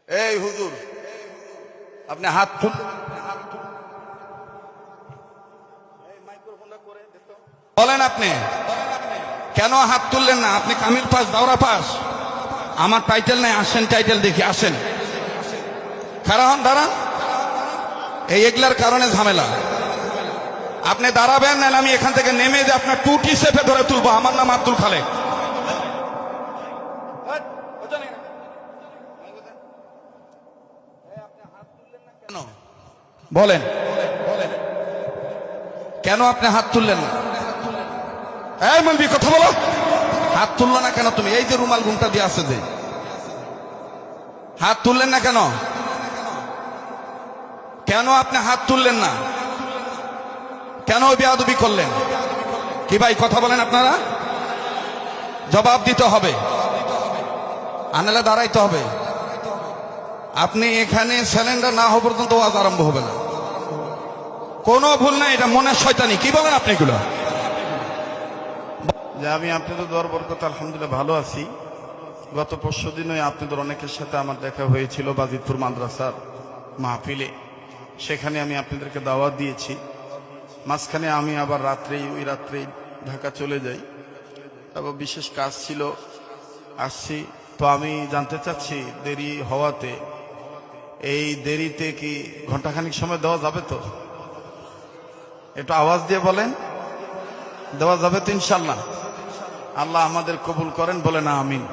এই হুজুর, আপনি হাত বলেন, আপনি কেন হাত তুললেন না? আপনি কামিল পাস, দাওরা পাস? আমার টাইটেল নাই, আসেন টাইটেল দেখি, আসেন। দাঁড়ান দাঁড়ান, এই এগুলার কারণে ঝামেলা। আপনি দাঁড়াবেন না, আমি এখান থেকে নেমে যে আপনার টুটি চেপে ধরে তুলবো। আমার নাম আব্দুল খালেক। বলেন কেন আপনি হাত তুললেন না? এই মলবি, কথা বলো। হাত তুললো না কেন তুমি? এই যে রুমাল ঘুমটা দিয়ে আছে, যে হাত তুললেন না কেন? কেন আপনি হাত তুললেন না? কেন বেয়াদবি করলেন? কি ভাই, কথা বলেন আপনারা? জবাব দিতে হবে, আনালে দাঁড়াইতে হবে। আপনি এখানে সিলিন্ডার না হওয়া পর্যন্ত ওয়াজ আরম্ভ হবে না। কোনো ভুল নাই, এটা মনের শয়তানি। কি বলেন আপনি এগুলো? যে আমি আপনাদের দোয়ার বরকতে আলহামদুলিল্লাহ ভালো আছি। গত পরশু দিনই আপনাদের অনেকের সাথে আমার দেখা হয়েছিল বাজিতপুর মাদ্রাসার মাহফিলে। সেখানে আমি আপনাদেরকে দাওয়াত দিয়েছি। মাঝখানে আমি আবার ওই রাত্রেই ঢাকা চলে যাই, তারপর বিশেষ কাজ ছিল, আসছি। তো আমি জানতে চাচ্ছি, দেরি হওয়াতে, এই দেরিতে কি ঘন্টাখানিক সময় দেওয়া যাবে তো? একটু আওয়াজ দিয়ে বলেন, দেওয়া যাবে তো ইনশাল্লাহ? আল্লাহ আমাদের কবুল করেন, বলে না আমিন।